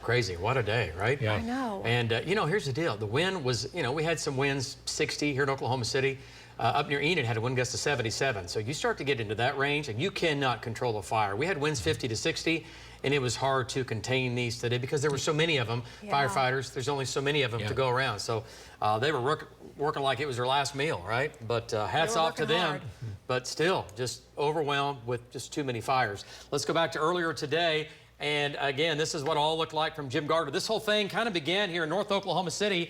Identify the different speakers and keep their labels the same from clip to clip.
Speaker 1: Crazy. What a day, right?
Speaker 2: Yeah.
Speaker 3: I know.
Speaker 1: And, here's the deal. The wind was, we had some winds 60 here in Oklahoma City. Up near Enid had a wind gust of 77. So you start to get into that range, and you cannot control a fire. We had winds 50 to 60, and it was hard to contain these today because there were so many of them.
Speaker 3: Yeah.
Speaker 1: Firefighters, there's only so many of them to go around. So they were working like it was their last meal, right? But hats off to them.
Speaker 3: hard.
Speaker 1: But still, just overwhelmed with just too many fires. Let's go back to earlier today. And again, this is what it all looked like from Jim Gardner. This whole thing kind of began here in North Oklahoma City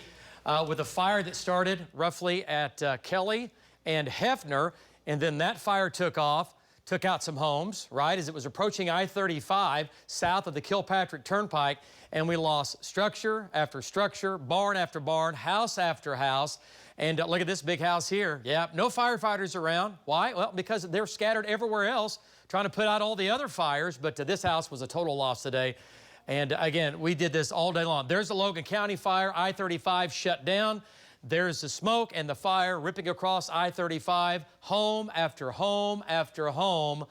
Speaker 1: with a fire that started roughly at Kelly and Hefner, and then that fire took off, took out some homes, right, as it was approaching I-35 south of the Kilpatrick Turnpike, and we lost structure after structure, barn after barn, house after house. And look at this big house here. Yeah, no firefighters around. Why? Well, because they're scattered everywhere else trying to put out all the other fires, but this house was a total loss today. And again, we did this all day long. There's the Logan County fire, I-35 shut down. There's the smoke and the fire ripping across I-35. Home after home after home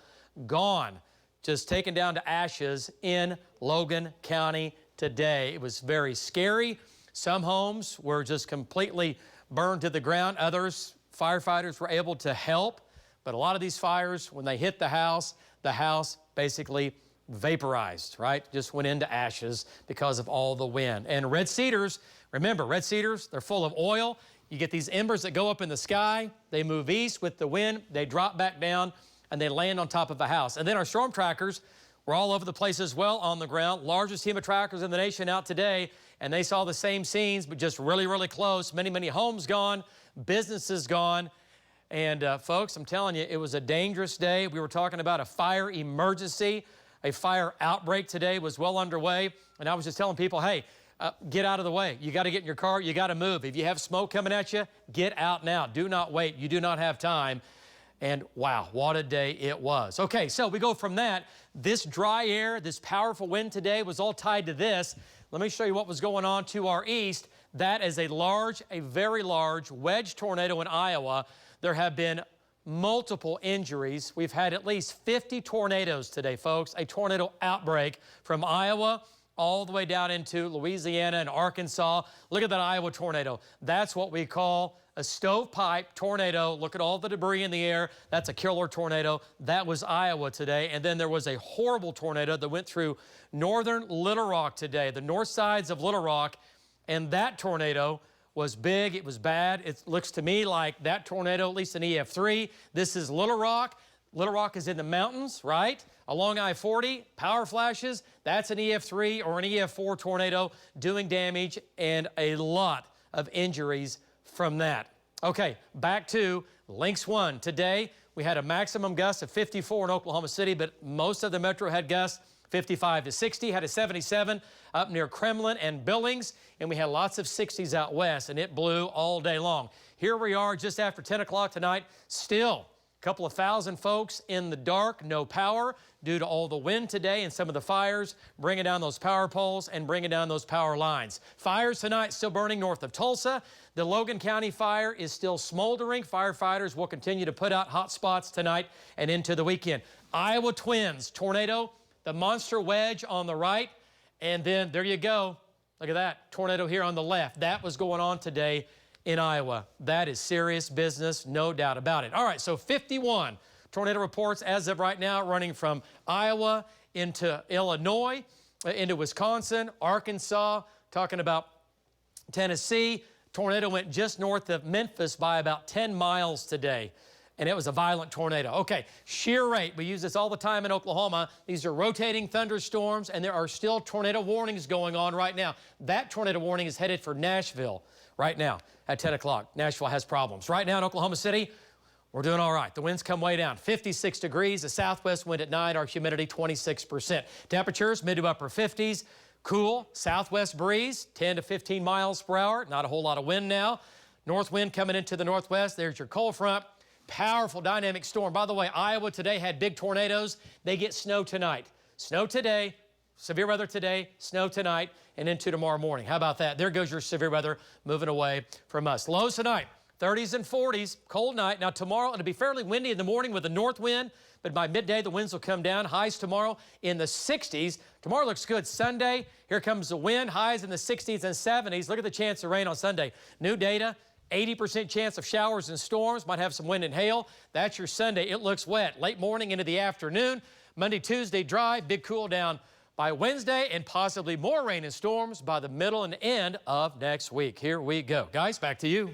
Speaker 1: gone, just taken down to ashes in Logan County today. It was very scary. Some homes were just completely burned to the ground. Others, firefighters were able to help. But a lot of these fires, when they hit the house basically vaporized, right? Just went into ashes because of all the wind. And red cedars, remember, red cedars, they're full of oil. You get these embers that go up in the sky. They move east with the wind. They drop back down, and they land on top of a house. And then our storm trackers were all over the place as well on the ground. Largest team of trackers in the nation out today, and they saw the same scenes, but just really, really close. Many, many homes gone, businesses gone. And folks, I'm telling you, it was a dangerous day. We were talking about a fire emergency. A fire outbreak today was well underway. And I was just telling people, hey, get out of the way. You got to get in your car. You got to move. If you have smoke coming at you, get out now. Do not wait. You do not have time. And wow, what a day it was. Okay, so we go from that. This dry air, this powerful wind today was all tied to this. Let me show you what was going on to our east. That is a very large wedge tornado in Iowa. There have been multiple injuries. We've had at least 50 tornadoes today, folks. A tornado outbreak from Iowa all the way down into Louisiana and Arkansas. Look at that Iowa tornado. That's what we call a stovepipe tornado. Look at all the debris in the air. That's a killer tornado. That was Iowa today. And then there was a horrible tornado that went through northern Little Rock today, the north sides of Little Rock. And that tornado was big, it was bad. It looks to me like that tornado, at least an EF3. This is Little Rock. Little Rock is in the mountains, right? Along I-40, power flashes, that's an EF3 or an EF4 tornado doing damage and a lot of injuries from that. Okay, back to Lynx 1. Today, we had a maximum gust of 54 in Oklahoma City, but most of the metro had gusts 55 to 60, had a 77 up near Kremlin and Billings, and we had lots of 60s out west, and it blew all day long. Here we are just after 10 o'clock tonight, still a couple of thousand folks in the dark, no power due to all the wind today and some of the fires, bringing down those power poles and bringing down those power lines. Fires tonight still burning north of Tulsa. The Logan County fire is still smoldering. Firefighters will continue to put out hot spots tonight and into the weekend. Iowa Twins tornado, the monster wedge on the right, and then there you go. Look at that tornado here on the left. That was going on today in Iowa. That is serious business, no doubt about it. All right, so 51 tornado reports as of right now running from Iowa into Illinois, into Wisconsin, Arkansas, talking about Tennessee. Tornado went just north of Memphis by about 10 miles today. And it was a violent tornado. Okay, shear rate. We use this all the time in Oklahoma. These are rotating thunderstorms, and there are still tornado warnings going on right now. That tornado warning is headed for Nashville right now at 10 o'clock. Nashville has problems. Right now in Oklahoma City, we're doing all right. The winds come way down. 56 degrees, a southwest wind at 9, our humidity 26%. Temperatures mid to upper 50s. Cool southwest breeze, 10 to 15 miles per hour. Not a whole lot of wind now. North wind coming into the northwest. There's your cold front. Powerful dynamic storm. By the way, Iowa today had big tornadoes. They get snow tonight. Snow today, severe weather today, snow tonight, and into tomorrow morning. How about that? There goes your severe weather moving away from us. Lows tonight, 30s and 40s, cold night. Now tomorrow it'll be fairly windy in the morning with a north wind, but by midday the winds will come down. Highs tomorrow in the 60s. Tomorrow looks good. Sunday, here comes the wind. Highs in the 60s and 70s. Look at the chance of rain on Sunday. New data, 80% chance of showers and storms. Might have some wind and hail. That's your Sunday. It looks wet. Late morning into the afternoon. Monday, Tuesday, dry. Big cool down by Wednesday, and possibly more rain and storms by the middle and end of next week. Here we go. Guys, back to you.